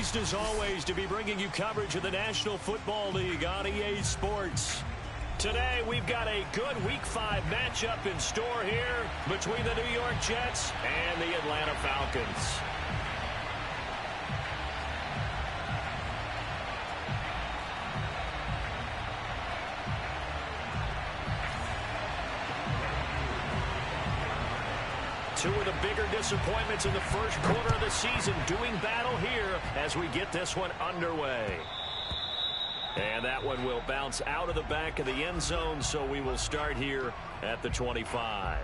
Pleased as always to be bringing you coverage of the National Football League on EA Sports. Today we've got a good Week 5 matchup in store here between the New York Jets and the Atlanta Falcons. Two of the bigger disappointments in the first quarter of the season doing battle here as we get this one underway. And that one will bounce out of the back of the end zone, so we will start here at the 25.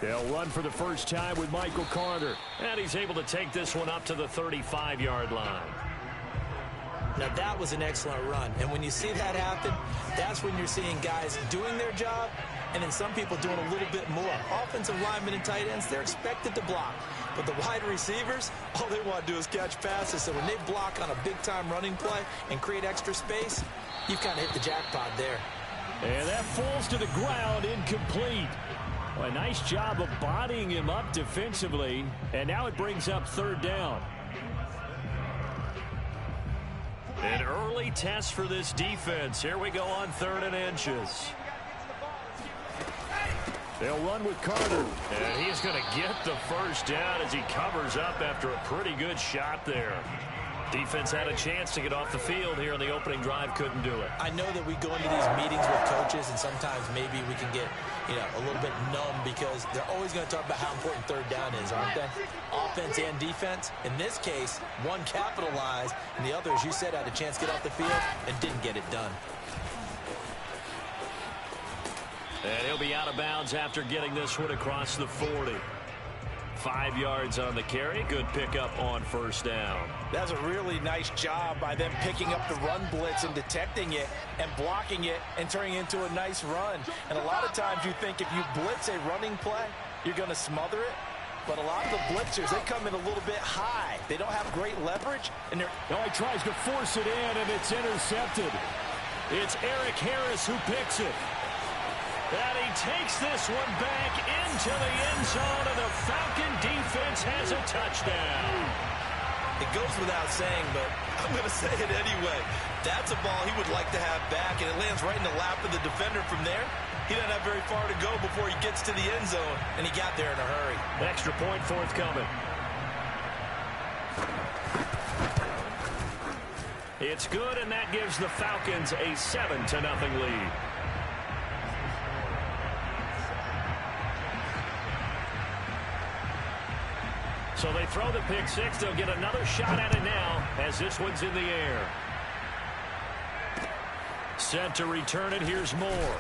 They'll run for the first time with Michael Carter. And he's able to take this one up to the 35-yard line. Now, that was an excellent run. And when you see that happen, that's when you're seeing guys doing their job and then some people doing a little bit more. Offensive linemen and tight ends, they're expected to block. But the wide receivers, all they want to do is catch passes. So when they block on a big-time running play and create extra space, you've kind of hit the jackpot there. And that falls to the ground, incomplete. Well, a nice job of bodying him up defensively. And now it brings up third down. An early test for this defense. Here we go on 3rd and inches. They'll run with Carter. And he's going to get the first down as he covers up after a pretty good shot there. Defense had a chance to get off the field here in the opening drive, couldn't do it. I know that we go into these meetings with coaches, and sometimes maybe we can get, a little bit numb because they're always going to talk about how important third down is, aren't they? Offense and defense. In this case, one capitalized, and the other, as you said, had a chance to get off the field and didn't get it done. And he'll be out of bounds after getting this one across the 40. 5 yards on the carry. Good pickup on first down. That's a really nice job by them picking up the run blitz and detecting it and blocking it and turning it into a nice run. And a lot of times you think if you blitz a running play, you're going to smother it. But a lot of the blitzers, they come in a little bit high. They don't have great leverage. And he tries to force it in, and it's intercepted. It's Eric Harris who picks it. And he takes this one back into the end zone, and the Falcon defense has a touchdown. It goes without saying, but I'm going to say it anyway. That's a ball he would like to have back, and it lands right in the lap of the defender from there. He doesn't have very far to go before he gets to the end zone, and he got there in a hurry. Extra point forthcoming. It's good, and that gives the Falcons a 7-0 lead. So they throw the pick six. They'll get another shot at it now as this one's in the air. Set to return it. Here's Moore.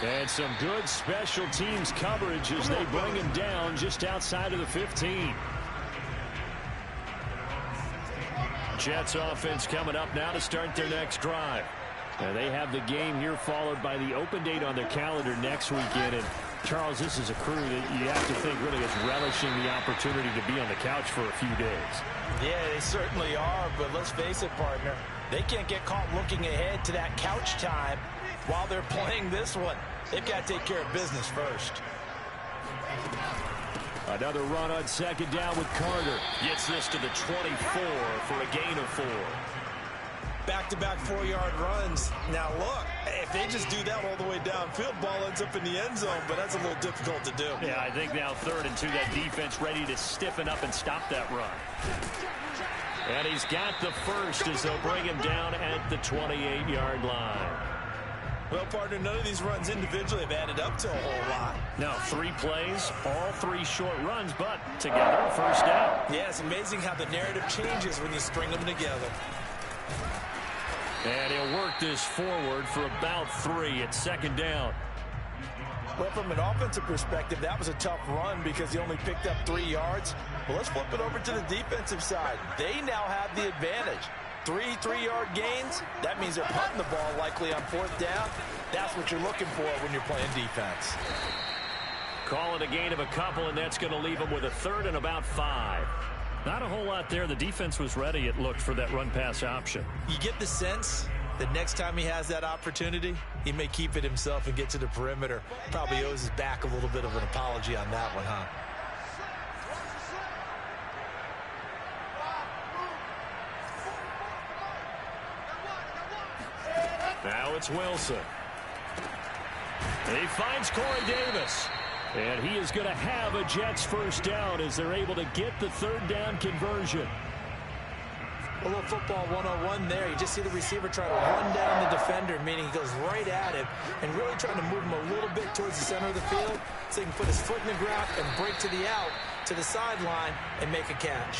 And some good special teams coverage as they bring him down just outside of the 15. Jets offense coming up now to start their next drive. And they have the game here followed by the open date on their calendar next weekend. And Charles, this is a crew that you have to think really is relishing the opportunity to be on the couch for a few days. Yeah, they certainly are, but let's face it, partner. They can't get caught looking ahead to that couch time while they're playing this one. They've got to take care of business first. Another run on second down with Carter. Gets this to the 24 for a gain of 4. back-to-back 4-yard runs. Now, look, if they just do that all the way downfield, ball ends up in the end zone, but that's a little difficult to do. Yeah, I think now 3rd and 2, that defense ready to stiffen up and stop that run. And he's got the first as they'll bring him down at the 28-yard line. Well, partner, none of these runs individually have added up to a whole lot. Now, 3 plays, all 3 short runs, but together, first down. Yeah, it's amazing how the narrative changes when you string them together. And he'll work this forward for about 3 at 2nd down. Well, from an offensive perspective, that was a tough run because he only picked up 3 yards. Well, let's flip it over to the defensive side. They now have the advantage. 3 3-yard gains, that means they're punting the ball likely on 4th down. That's what you're looking for when you're playing defense. Call it a gain of a couple, and that's going to leave them with a 3rd and about 5. Not a whole lot there. The defense was ready, it looked, for that run-pass option. You get the sense that next time he has that opportunity, he may keep it himself and get to the perimeter. Probably owes his back a little bit of an apology on that one, huh? Now it's Wilson. He finds Corey Davis. And he is going to have a Jets first down as they're able to get the 3rd down conversion. A little football 101 there. You just see the receiver try to run down the defender, meaning he goes right at him and really trying to move him a little bit towards the center of the field so he can put his foot in the ground and break to the out, to the sideline, and make a catch.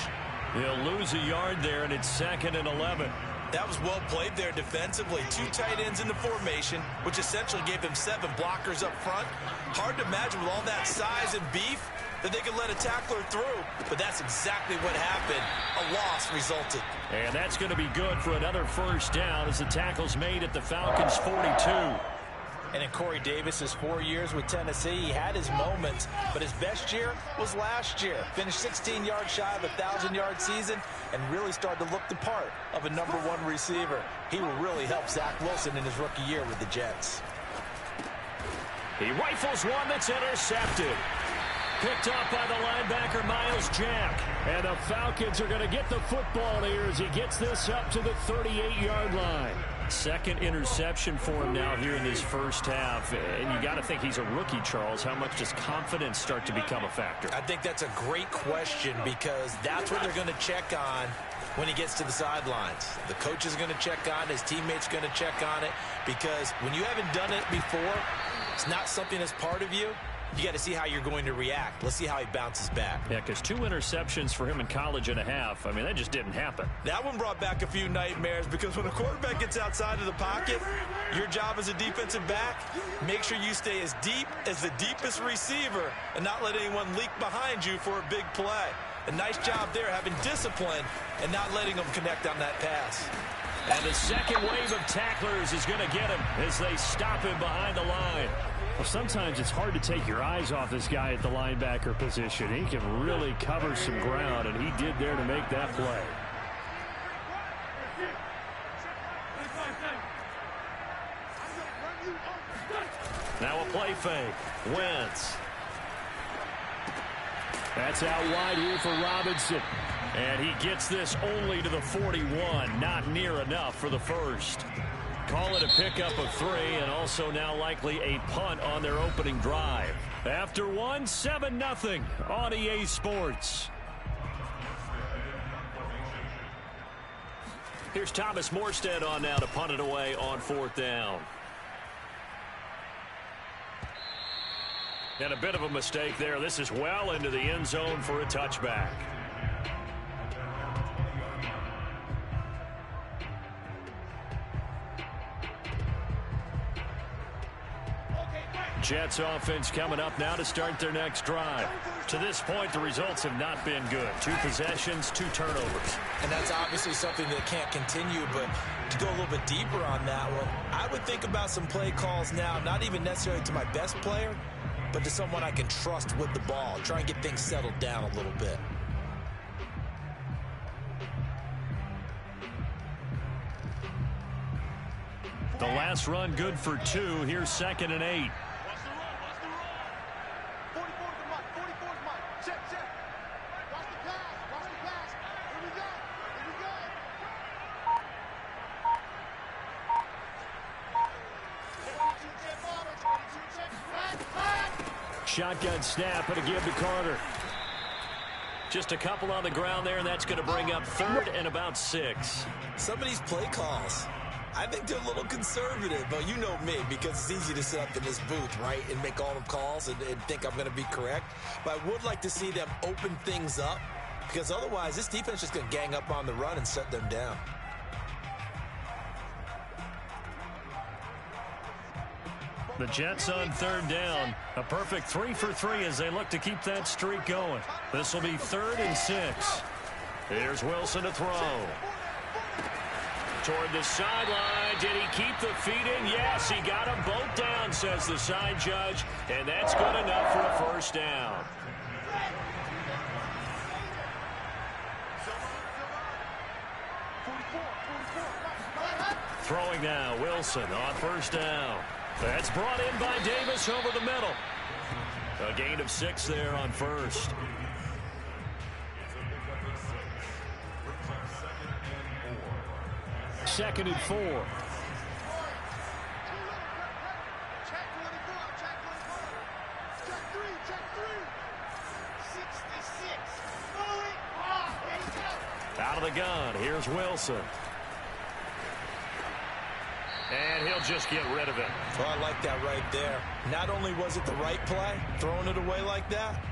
He'll lose a yard there, and it's 2nd and 11. That was well played there defensively. 2 tight ends in the formation, which essentially gave them 7 blockers up front. Hard to imagine with all that size and beef that they could let a tackler through, but that's exactly what happened. A loss resulted. And that's going to be good for another first down as the tackle's made at the Falcons' 42. And in Corey Davis's 4 years with Tennessee, he had his moments, but his best year was last year. Finished 16 yards shy of a 1,000-yard season and really started to look the part of a #1 receiver. He will really help Zach Wilson in his rookie year with the Jets. He rifles one that's intercepted. Picked up by the linebacker, Miles Jack. And the Falcons are going to get the football here as he gets this up to the 38-yard line. 2nd interception for him now here in this first half. And you got to think he's a rookie, Charles. How much does confidence start to become a factor? I think that's a great question because that's what they're going to check on when he gets to the sidelines. The coach is going to check on it. His teammates going to check on it because when you haven't done it before, it's not something that's part of you. You got to see how you're going to react. Let's see how he bounces back. Yeah, because 2 interceptions for him in college and a half. I mean, that just didn't happen. That one brought back a few nightmares because when a quarterback gets outside of the pocket, your job as a defensive back, make sure you stay as deep as the deepest receiver and not let anyone leak behind you for a big play. A nice job there having discipline and not letting them connect on that pass. And the second wave of tacklers is going to get him as they stop him behind the line. Well, sometimes it's hard to take your eyes off this guy at the linebacker position. He can really cover some ground, and he did there to make that play. Now a play fake. Wentz. That's out wide here for Robinson. And he gets this only to the 41. Not near enough for the first. Call it a pickup of 3, and also now likely a punt on their opening drive. After 1, 7-0 on EA Sports. Here's Thomas Morstead on now to punt it away on 4th down. And a bit of a mistake there. This is well into the end zone for a touchback. Jets offense coming up now to start their next drive. To this point, the results have not been good. 2 possessions, 2 turnovers. And that's obviously something that can't continue, but to go a little bit deeper on that one, I would think about some play calls now, not even necessarily to my best player, but to someone I can trust with the ball. Try and get things settled down a little bit. The last run good for 2. Here's 2nd and 8. Shotgun snap and a give to Carter. Just a couple on the ground there, and that's going to bring up 3rd and about 6. Some of these play calls, I think they're a little conservative, but you know me, because it's easy to sit up in this booth, right, and make all the calls and think I'm going to be correct. But I would like to see them open things up, because otherwise this defense is just going to gang up on the run and shut them down. The Jets on 3rd down. A perfect 3 for 3 as they look to keep that streak going. This will be 3rd and 6. Here's Wilson to throw. Toward the sideline. Did he keep the feet in? Yes, he got them both down, says the side judge. And that's good enough for a 1st down. Throwing now, Wilson on 1st down. That's brought in by Davis over the middle. A gain of 6 there on 1st. Second and 4. Out of the gun, here's Wilson. And he'll just get rid of it. Oh, I like that right there. Not only was it the right play, throwing it away like that,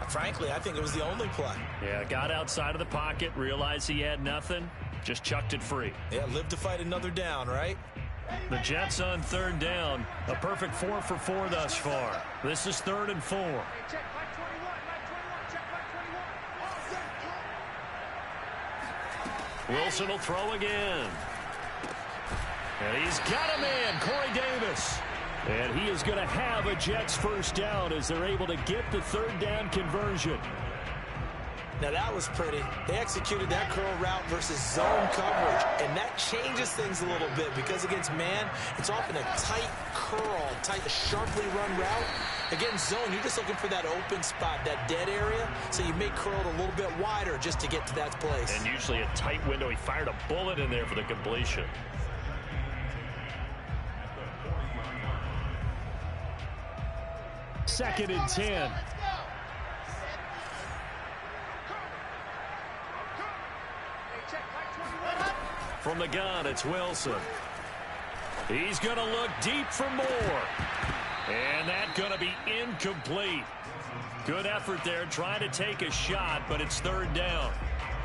frankly, I think it was the only play. Yeah, got outside of the pocket, realized he had nothing, just chucked it free. Yeah, live to fight another down, right? The Jets on 3rd down. A perfect 4 for 4 thus far. This is 3rd and 4. Wilson will throw again. And he's got a man, Corey Davis. And he is going to have a Jets 1st down as they're able to get the 3rd down conversion. Now that was pretty. They executed that curl route versus zone coverage, and that changes things a little bit because against man, it's often a tight curl, sharply run route. Against zone, you're just looking for that open spot, that dead area, so you may curl it a little bit wider just to get to that place. And usually a tight window. He fired a bullet in there for the completion. Second and 10. From the gun, it's Wilson. He's going to look deep for more. And that's going to be incomplete. Good effort there, trying to take a shot, but it's 3rd down.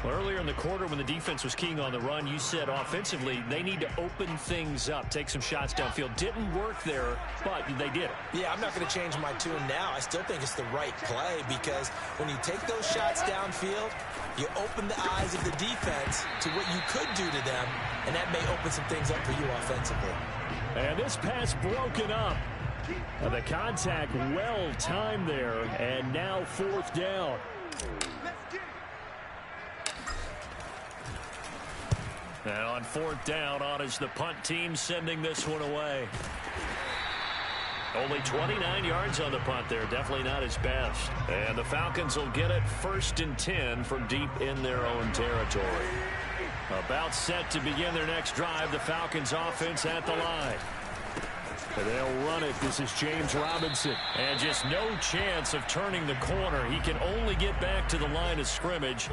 Well, earlier in the quarter when the defense was keying on the run, you said offensively they need to open things up, take some shots downfield. Didn't work there, but they did it. Yeah, I'm not going to change my tune now. I still think it's the right play because when you take those shots downfield, you open the eyes of the defense to what you could do to them, and that may open some things up for you offensively. And this pass broken up. And the contact well timed there, and now 4th down. And on 4th down, on is the punt team sending this one away. Only 29 yards on the punt there. Definitely not his best. And the Falcons will get it 1st and 10 from deep in their own territory. About set to begin their next drive. The Falcons offense at the line. And they'll run it. This is James Robinson. And just no chance of turning the corner. He can only get back to the line of scrimmage.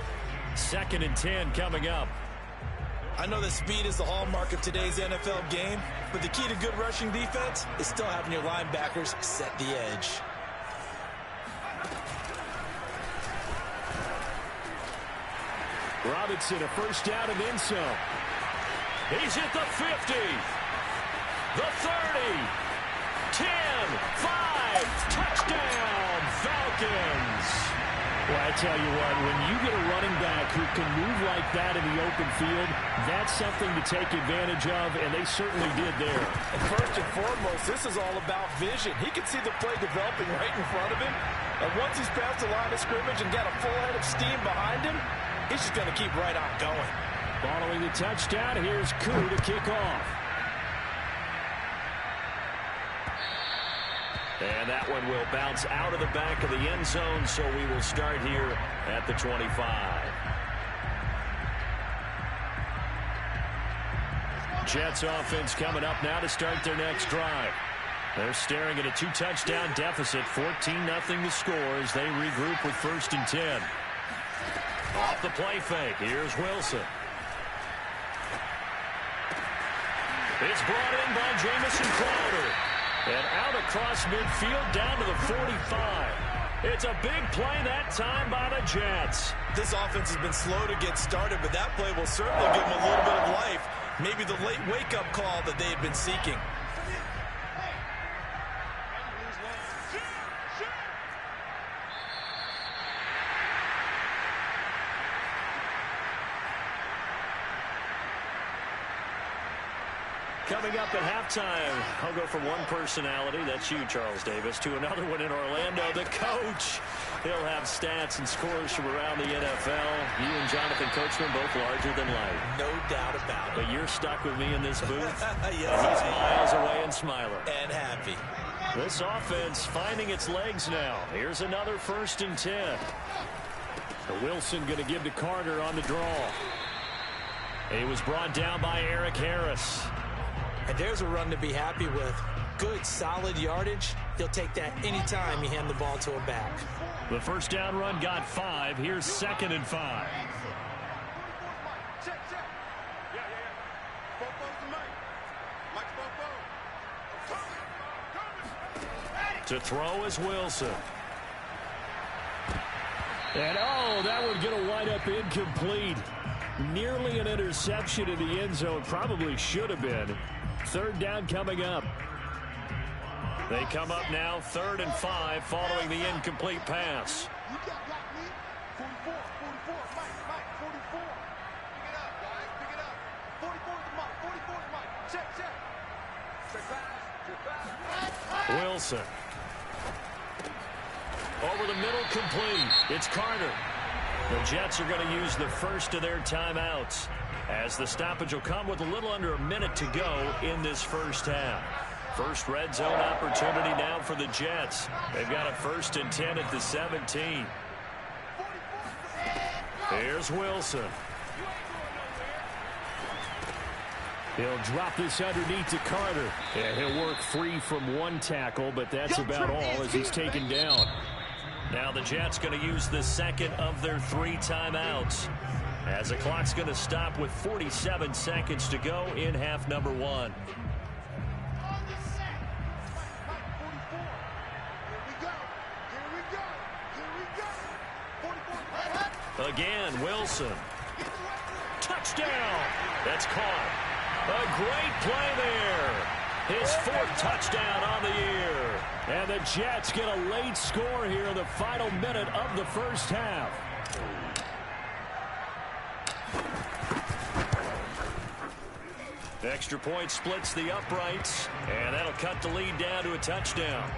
2nd and 10 coming up. I know that speed is the hallmark of today's NFL game, but the key to good rushing defense is still having your linebackers set the edge. Robinson, a 1st down and then some. He's at the 50, the 30, 10, 5, touchdown, Falcons. Well, I tell you what, when you get a running back who can move like that in the open field, that's something to take advantage of, and they certainly did there. And first and foremost, this is all about vision. He can see the play developing right in front of him, and once he's past the line of scrimmage and got a full head of steam behind him, he's just going to keep right on going. Following the touchdown, here's Koo to kick off. And that one will bounce out of the back of the end zone, so we will start here at the 25. Jets offense coming up now to start their next drive. They're staring at a 2-touchdown deficit, 14-0 to score as they regroup with 1st and 10. Off the play fake, here's Wilson. It's brought in by Jamison Crowder. And out across midfield down to the 45. It's a big play that time by the Jets. This offense has been slow to get started, but that play will certainly give them a little bit of life. Maybe the late wake-up call that they had been seeking. Coming up at halftime, I'll go from one personality, that's you, Charles Davis, to another one in Orlando, the coach. He'll have stats and scores from around the NFL. You and Jonathan Coachman both larger than life. No doubt about it. But you're stuck with me in this booth. Yes, he's miles away and smiling. And happy. This offense finding its legs now. Here's another 1st and 10. Wilson going to give to Carter on the draw. He was brought down by Eric Harris. And there's a run to be happy with. Good, solid yardage. He'll take that anytime you hand the ball to a back. The 1st down run got 5. Here's 2nd and 5. To throw is Wilson. And, oh, that would get a wind up incomplete. Nearly an interception in the end zone. Probably should have been. 3rd down coming up. They come up now 3rd and 5 following the incomplete pass. Wilson. Over the middle, complete. It's Carter. The Jets are going to use the first of their timeouts, as the stoppage will come with a little under a minute to go in this 1st half. First red zone opportunity now for the Jets. They've got a 1st and 10 at the 17. Here's Wilson. He'll drop this underneath to Carter. Yeah, he'll work free from one tackle, but that's about all as he's taken down. Now the Jets going to use the 2nd of their 3 timeouts, as the clock's going to stop with 47 seconds to go in half number 1. Again, Wilson. Touchdown. That's caught. A great play there. His 4th touchdown on the year. And the Jets get a late score here in the final minute of the 1st half. Extra point splits the uprights, and that'll cut the lead down to a touchdown.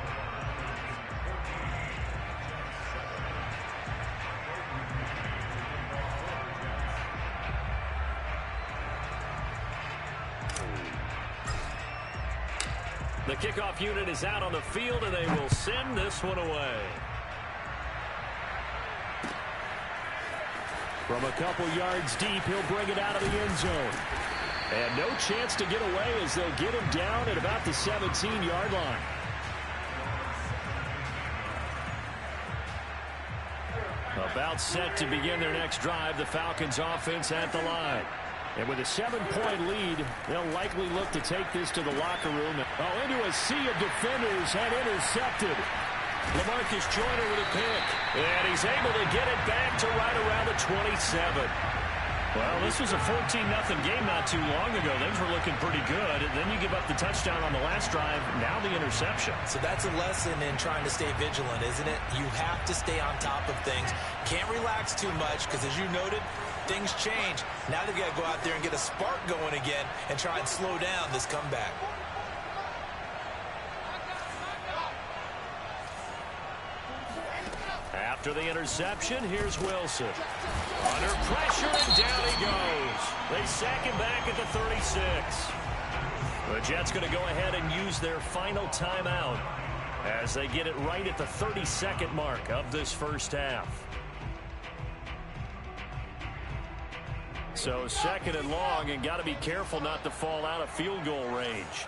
The kickoff unit is out on the field, and they will send this one away. From a couple yards deep, he'll bring it out of the end zone. And no chance to get away as they'll get him down at about the 17-yard line. About set to begin their next drive, the Falcons offense at the line. And with a 7-point lead, they'll likely look to take this to the locker room. Oh, into a sea of defenders and intercepted. LaMarcus Joyner with a pick. And he's able to get it back to right around the 27. Well, this was a 14-0 game not too long ago. Things were looking pretty good. And then you give up the touchdown on the last drive. Now the interception. So that's a lesson in trying to stay vigilant, isn't it? You have to stay on top of things. Can't relax too much because, as you noted, things change. Now they've got to go out there and get a spark going again and try and slow down this comeback. After the interception, here's Wilson. Under pressure, and down he goes. They sack him back at the 36. The Jets going to go ahead and use their final timeout as they get it right at the 32nd mark of this 1st half. So 2nd and long, and got to be careful not to fall out of field goal range.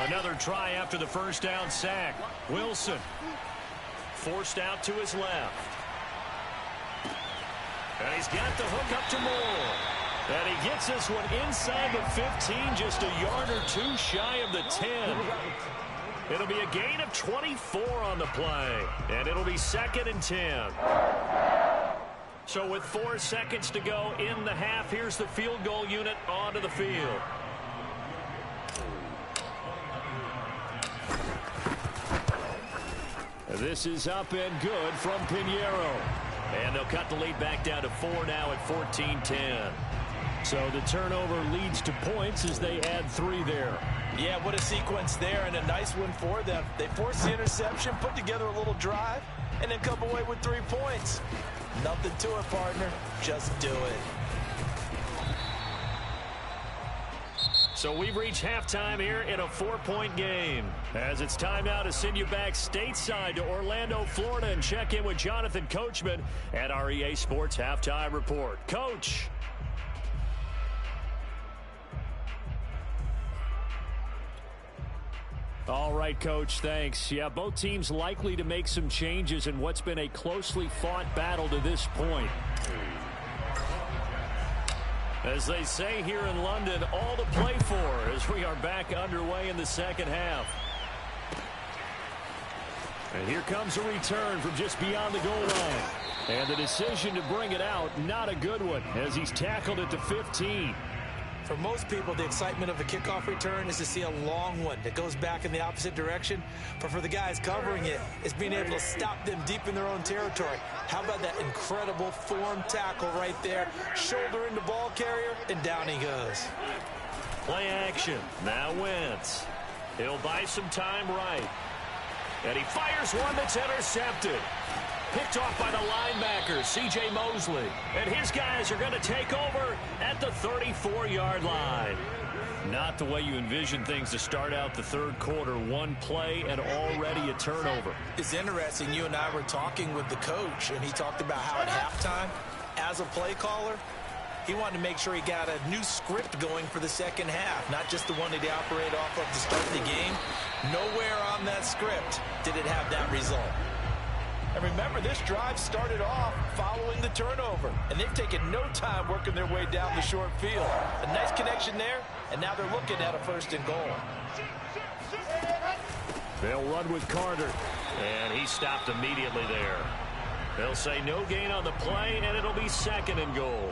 Another try after the first down sack. Wilson forced out to his left. And he's got the hook up to Moore. And he gets this one inside the 15, just a yard or two shy of the 10. It'll be a gain of 24 on the play. And it'll be 2nd and 10. So with 4 seconds to go in the half, here's the field goal unit onto the field. This is up and good from Pinheiro. And they'll cut the lead back down to 4 now at 14-10. So the turnover leads to points as they add 3 there. Yeah, what a sequence there, and a nice one for them. They forced the interception, put together a little drive, and then come away with 3 points. Nothing to it, partner. Just do it. So we've reached halftime here in a 4-point game. As it's time now to send you back stateside to Orlando, Florida, and check in with Jonathan Coachman at our EA Sports Halftime Report. Coach. All right, Coach, thanks. Yeah, both teams likely to make some changes in what's been a closely fought battle to this point. As they say here in London, all to play for as we are back underway in the second half. And here comes a return from just beyond the goal line. And the decision to bring it out, not a good one, as he's tackled at the 15. For most people, the excitement of a kickoff return is to see a long one that goes back in the opposite direction. But for the guys covering it, it's being able to stop them deep in their own territory. How about that incredible form tackle right there? Shoulder in the ball carrier, and down he goes. Play action. Now Wentz. He'll buy some time right. And he fires one that's intercepted. Picked off by the linebacker, C.J. Mosley. And his guys are going to take over at the 34-yard line. Not the way you envision things to start out the third quarter. One play and already a turnover. It's interesting. You and I were talking with the coach, and he talked about how at halftime, as a play caller, he wanted to make sure he got a new script going for the second half, not just the one that he operated off of to start the game. Nowhere on that script did it have that result. And remember, this drive started off following the turnover, and they've taken no time working their way down the short field. A nice connection there, and now they're looking at a 1st and goal. They'll run with Carter, and he stopped immediately there. They'll say no gain on the play, and it'll be 2nd and goal.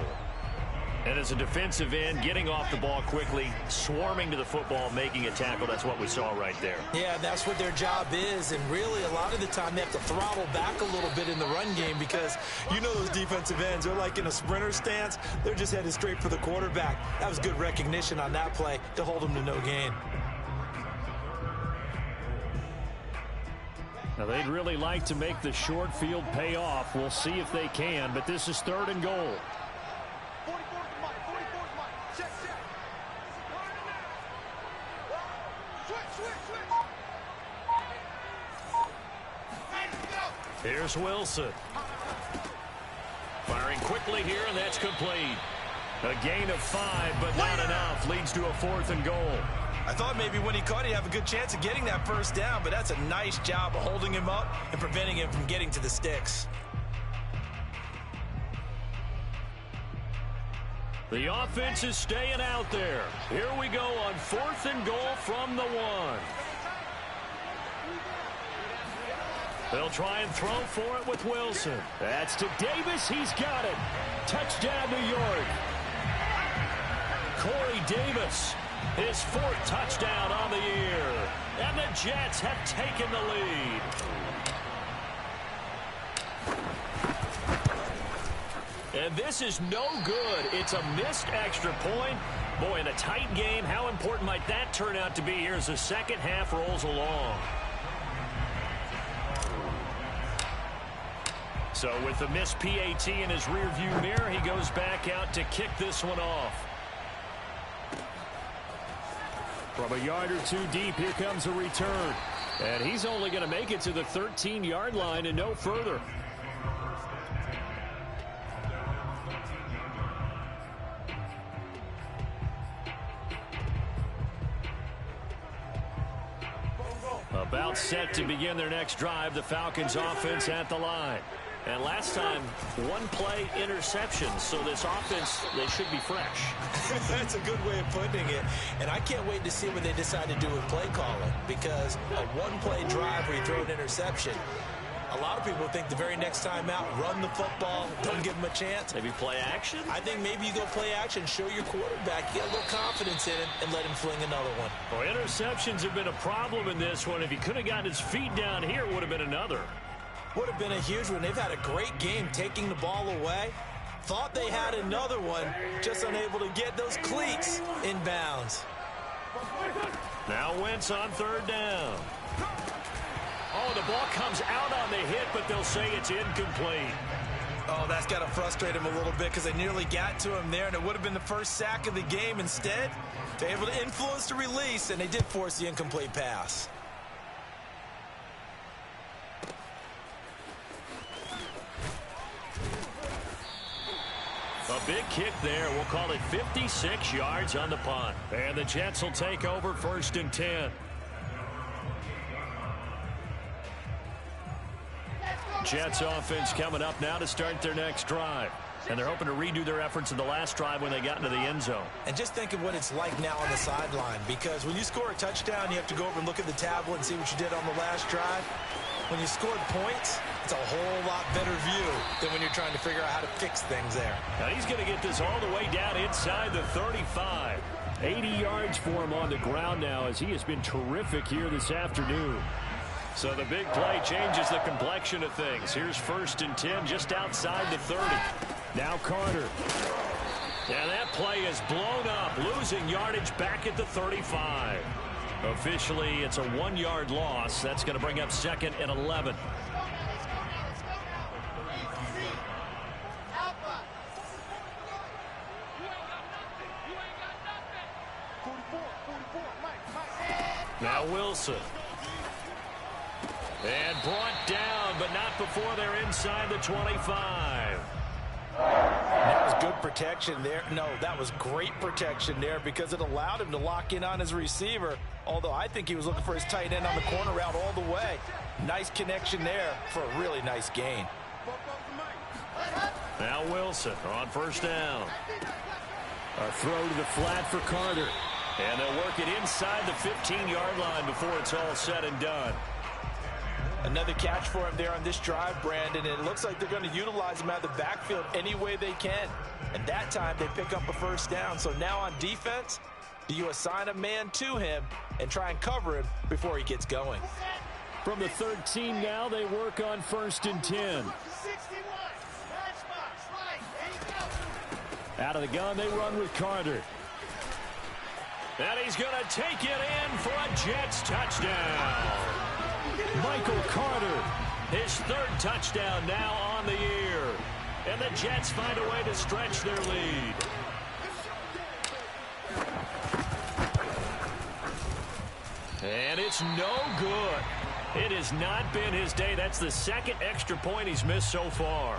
And as a defensive end, getting off the ball quickly, swarming to the football, making a tackle, that's what we saw right there. Yeah, that's what their job is, and really a lot of the time they have to throttle back a little bit in the run game because you know those defensive ends, they're like in a sprinter stance. They're just headed straight for the quarterback. That was good recognition on that play to hold them to no gain. Now, they'd really like to make the short field pay off. We'll see if they can, but this is 3rd and goal. Here's Wilson. Firing quickly here, and that's complete. A gain of 5, but not enough. Leads to a 4th and goal. I thought maybe when he caught it, he'd have a good chance of getting that first down, but that's a nice job of holding him up and preventing him from getting to the sticks. The offense is staying out there. Here we go on 4th and goal from the 1. They'll try and throw for it with Wilson. That's to Davis. He's got it. Touchdown, New York. Corey Davis, his 4th touchdown on the year. And the Jets have taken the lead. And this is no good. It's a missed extra point. Boy, in a tight game, how important might that turn out to be here as the second half rolls along? So with the missed PAT in his rearview mirror, he goes back out to kick this one off. From a yard or two deep, here comes a return. And he's only going to make it to the 13-yard line and no further. About set to begin their next drive, the Falcons offense at the line. And last time, one-play interception, so this offense, they should be fresh. That's a good way of putting it. And I can't wait to see what they decide to do with play calling, because a one-play drive where you throw an interception, a lot of people think the very next time out, run the football, don't give them a chance. Maybe play action? I think maybe you go play action, show your quarterback, get a little confidence in him, and let him fling another one. Well, interceptions have been a problem in this one. If he could have gotten his feet down here, it would have been another. Would have been a huge one. They've had a great game taking the ball away. Thought they had another one, just unable to get those cleats in bounds. Now Wentz on third down. Oh, the ball comes out on the hit, but they'll say it's incomplete. Oh, that's got to frustrate him a little bit because they nearly got to him there, and it would have been the first sack of the game. Instead, they're able to influence the release, and they did force the incomplete pass. A big kick there. We'll call it 56 yards on the punt. And the Jets will take over 1st and 10. Jets offense coming up now to start their next drive. And they're hoping to redo their efforts in the last drive when they got into the end zone. And just think of what it's like now on the sideline, because when you score a touchdown, you have to go over and look at the tablet and see what you did on the last drive. When you scored points, it's a whole lot better view than when you're trying to figure out how to fix things there. Now he's going to get this all the way down inside the 35. 80 yards for him on the ground now, as he has been terrific here this afternoon. So the big play changes the complexion of things. Here's 1st and 10 just outside the 30. Now Carter. And that play is blown up, losing yardage back at the 35. Officially, it's a 1-yard loss. That's going to bring up 2nd and 11. Now Wilson. And brought down, but not before they're inside the 25. That was good protection there. No, that was great protection there because it allowed him to lock in on his receiver, although I think he was looking for his tight end on the corner route all the way. Nice connection there for a really nice gain. Now Wilson on 1st down. A throw to the flat for Carter. And they'll work it inside the 15-yard line before it's all said and done. Another catch for him there on this drive, Brandon, and it looks like they're going to utilize him out of the backfield any way they can. And that time they pick up a 1st down. So now on defense, do you assign a man to him and try and cover him before he gets going? From the 13 now, they work on 1st and 10. Out of the gun, they run with Carter. And he's going to take it in for a Jets touchdown. Michael Carter, his 3rd touchdown now on the year. And the Jets find a way to stretch their lead. And it's no good. It has not been his day. That's the 2nd extra point he's missed so far.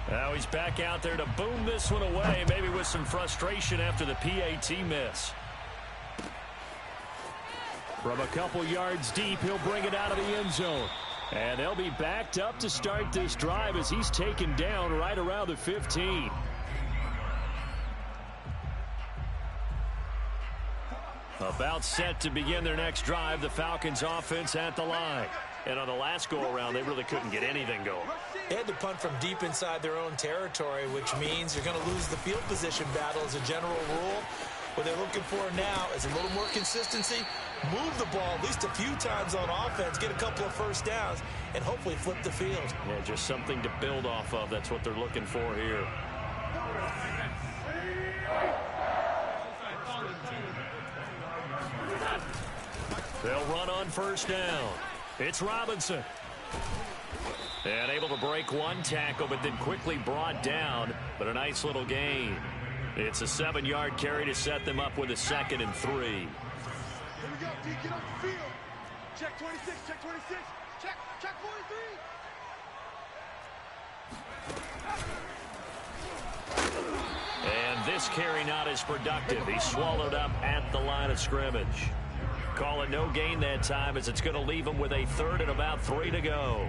Now he's back out there to boom this one away, maybe with some frustration after the PAT miss. From a couple yards deep, he'll bring it out of the end zone. And they'll be backed up to start this drive as he's taken down right around the 15. About set to begin their next drive, the Falcons offense at the line. And on the last go-around, they really couldn't get anything going. They had to punt from deep inside their own territory, which means you're going to lose the field position battle as a general rule. What they're looking for now is a little more consistency, move the ball at least a few times on offense, get a couple of 1st downs, and hopefully flip the field. Yeah, just something to build off of. That's what they're looking for here. They'll run on 1st down. It's Robinson. And able to break one tackle, but then quickly brought down. But a nice little gain. It's a 7-yard carry to set them up with a 2nd and 3. Here we go, D. Get off the field. Check 26, check 26. Check 43. And this carry not as productive. He's swallowed up at the line of scrimmage. Call it no gain that time as it's going to leave him with a third and about 3 to go.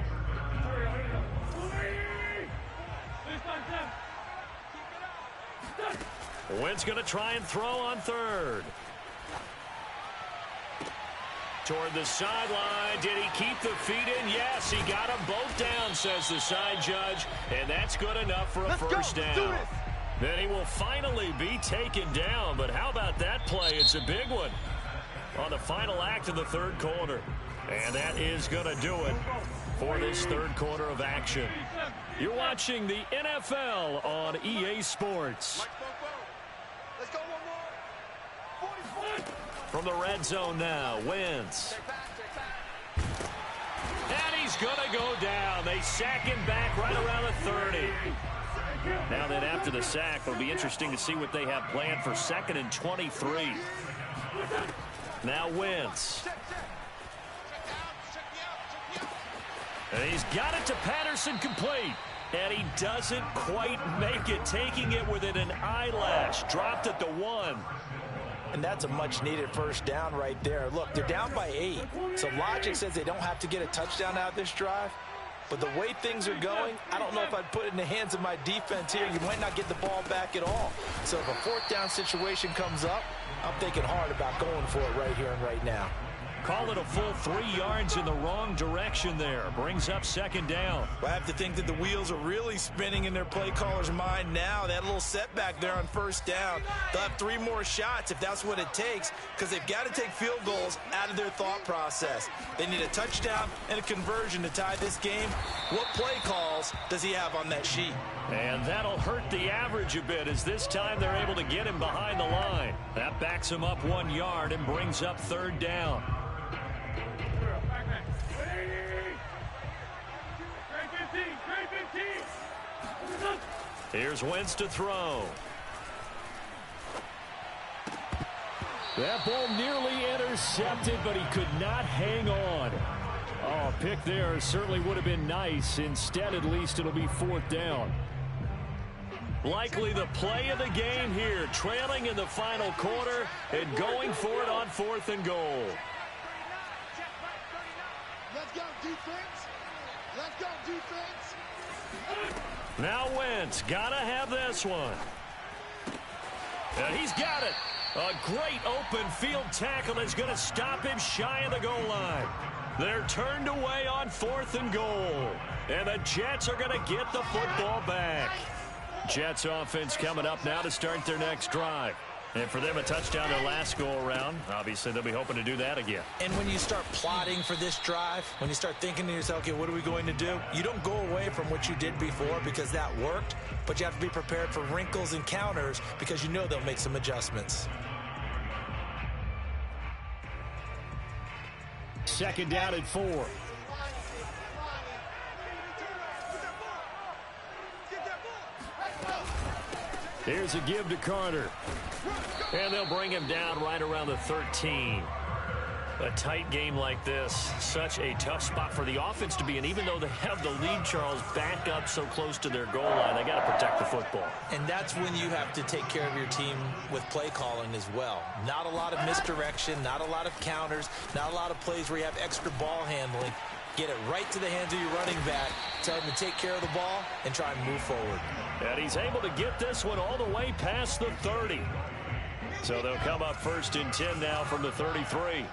Wentz going to try and throw on third. Toward the sideline. Did he keep the feet in? Yes, he got them both down, says the side judge. And that's good enough for a first down. Then he will finally be taken down. But how about that play? It's a big one on the final act of the third quarter. And that is going to do it for this third quarter of action. You're watching the NFL on EA Sports. Let's go one more. From the red zone now, Wentz. And he's going to go down. They sack him back right around the 30. Now then, after the sack, it'll be interesting to see what they have planned for 2nd and 23. Now Wentz. And he's got it to Patterson complete. And he doesn't quite make it, taking it within an eyelash. Dropped at the 1. And that's a much-needed first down right there. Look, they're down by 8. So logic says they don't have to get a touchdown out of this drive. But the way things are going, I don't know if I'd put it in the hands of my defense here. You might not get the ball back at all. So if a fourth down situation comes up, I'm thinking hard about going for it right here and right now. Call it a full 3 yards in the wrong direction there. Brings up 2nd down. I have to think that the wheels are really spinning in their play caller's mind now. That little setback there on first down. They'll have 3 more shots if that's what it takes, because they've got to take field goals out of their thought process. They need a touchdown and a conversion to tie this game. What play calls does he have on that sheet? And that'll hurt the average a bit, as this time they're able to get him behind the line. That backs him up 1 yard and brings up 3rd down. Here's Wentz to throw. That ball nearly intercepted, but he could not hang on. Oh, a pick there certainly would have been nice. Instead, at least, it'll be 4th down. Likely the play of the game here, trailing in the final quarter and going for it on 4th and goal. Let's go, defense. Let's go, defense. Now Wentz, gotta have this one. And he's got it. A great open field tackle is going to stop him shy of the goal line. They're turned away on 4th and goal. And the Jets are going to get the football back. Jets offense coming up now to start their next drive. And for them, a touchdown their last go-around. Obviously, they'll be hoping to do that again. And when you start plotting for this drive, when you start thinking to yourself, okay, what are we going to do? You don't go away from what you did before because that worked, but you have to be prepared for wrinkles and counters because you know they'll make some adjustments. 2nd down and 4. Here's a give to Carter. And they'll bring him down right around the 13. A tight game like this, such a tough spot for the offense to be in. Even though they have the lead, Charles, back up so close to their goal line, they got to protect the football. And that's when you have to take care of your team with play calling as well. Not a lot of misdirection, not a lot of counters, not a lot of plays where you have extra ball handling. Get it right to the hands of your running back, tell him to take care of the ball, and try and move forward. And he's able to get this one all the way past the 30. So they'll come up 1st and 10 now from the 33.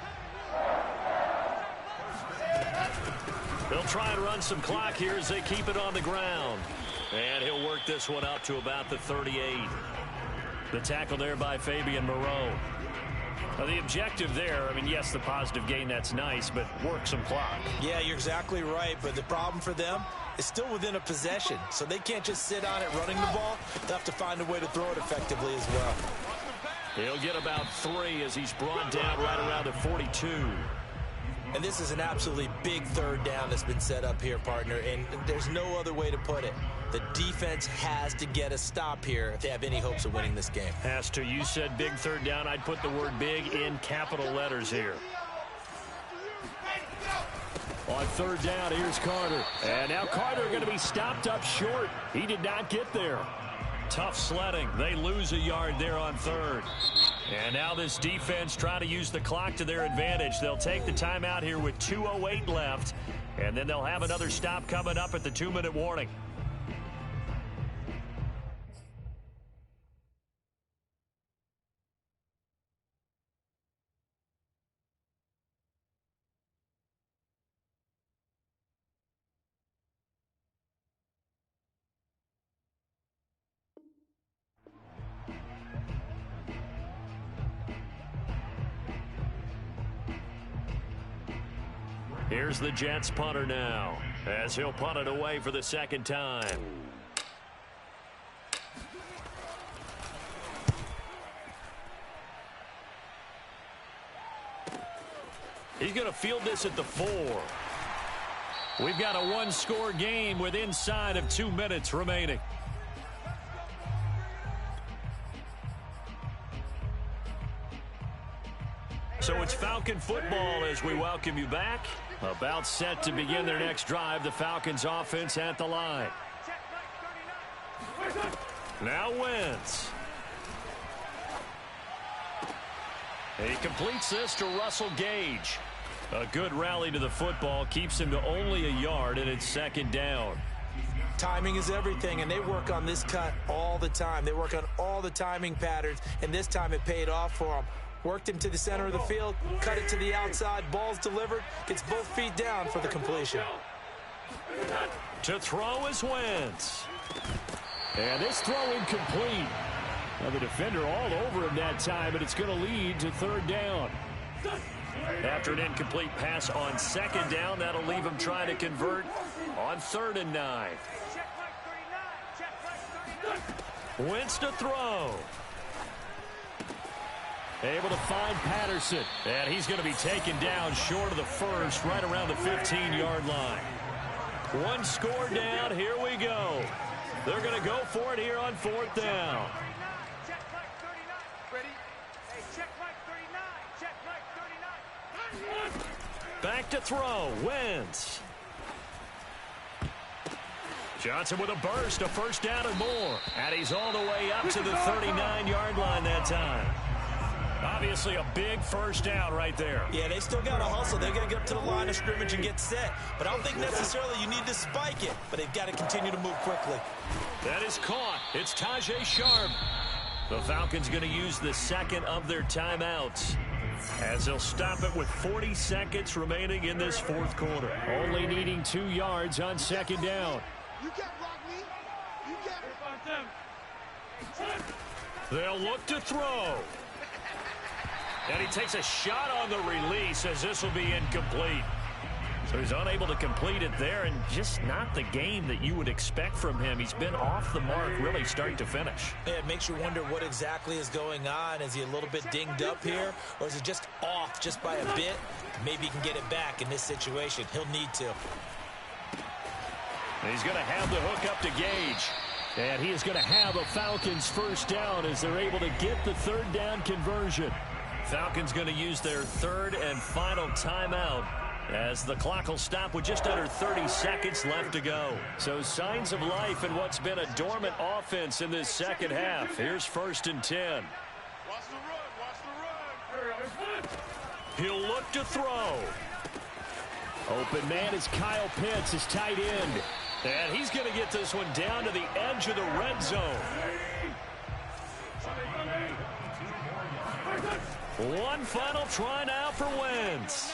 They'll try and run some clock here as they keep it on the ground. And he'll work this one up to about the 38. The tackle there by Fabian Moreau. Now the objective there, I mean, yes, the positive gain, that's nice, but work some clock. Yeah, you're exactly right, but the problem for them is still within a possession, so they can't just sit on it running the ball. They'll have to find a way to throw it effectively as well. He'll get about 3 as he's brought down right around the 42. And this is an absolutely big 3rd down that's been set up here, partner, and there's no other way to put it. The defense has to get a stop here if they have any hopes of winning this game. Has to. You said big 3rd down. I'd put the word big in capital letters here. On 3rd down, here's Carter. And now Carter going to be stopped up short. He did not get there. Tough sledding. They lose a yard there on third. And now this defense trying to use the clock to their advantage. They'll take the timeout here with 2:08 left. And then they'll have another stop coming up at the 2-minute warning. Here's the Jets punter now, as he'll punt it away for the second time. He's going to field this at the 4. We've got a one-score game with inside of 2 minutes remaining. So it's Falcon football as we welcome you back. About set to begin their next drive. The Falcons offense at the line. Now Wentz. He completes this to Russell Gage. A good rally to the football. Keeps him to only a yard, and it's second down. Timing is everything, and they work on this cut all the time. They work on all the timing patterns, and this time it paid off for them. Worked him to the center of the field, cut it to the outside, ball's delivered, gets both feet down for the completion. To throw is Wentz. And this throw incomplete. Now the defender all over him that time, and it's going to lead to third down. After an incomplete pass on second down, that'll leave him trying to convert on 3rd and 9. Wentz to throw. Able to find Patterson. And he's going to be taken down short of the first, right around the 15-yard line. One score down. Here we go. They're going to go for it here on 4th down. Check right 39. Ready? Hey, check right 39. Check right 39. Back to throw. Wentz. Johnson with a burst, a first down and more. And he's all the way up to the 39-yard line that time. Obviously a big first down right there. Yeah, they still got to hustle. They're going to get up to the line of scrimmage and get set. But I don't think necessarily you need to spike it. But they've got to continue to move quickly. That is caught. It's Tajay Sharp. The Falcons going to use the second of their timeouts, as they'll stop it with 40 seconds remaining in this 4th quarter. Only needing 2 yards on second down. You can't block me. You can't. They'll look to throw. And he takes a shot on the release, as this will be incomplete. So he's unable to complete it there, and just not the game that you would expect from him. He's been off the mark really start to finish. Yeah, it makes you wonder what exactly is going on. Is he a little bit dinged up here, or is it just off just by a bit? Maybe he can get it back in this situation. He'll need to. And he's going to have the hook up to Gage. And he is going to have a Falcons first down as they're able to get the 3rd down conversion. Falcons going to use their 3rd and final timeout, as the clock will stop with just under 30 seconds left to go. So signs of life in what's been a dormant offense in this second half. Here's 1st and 10. Watch the run. Watch the run. He'll look to throw. Open man is Kyle Pitts, his tight end. And he's going to get this one down to the edge of the red zone. One final try now for Wentz.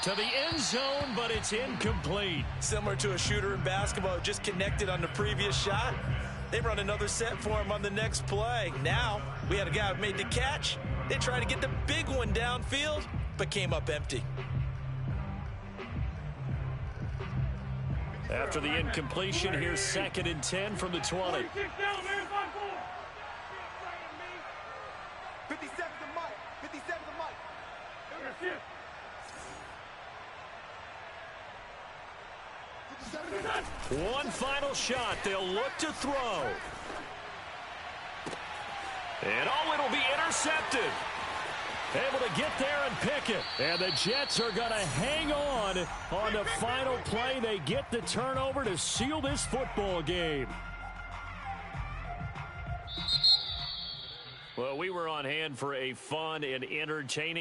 To the end zone, but it's incomplete. Similar to a shooter in basketball who just connected on the previous shot. They run another set for him on the next play. Now, we had a guy who made the catch. They tried to get the big one downfield, but came up empty. After the incompletion, here's 2nd and 10 from the 20. 57 to Mike. 57 to Mike. One final shot. They'll look to throw. And it'll be intercepted. Able to get there and pick it. And the Jets are going to hang on the final play. They get the turnover to seal this football game. Well, we were on hand for a fun and entertaining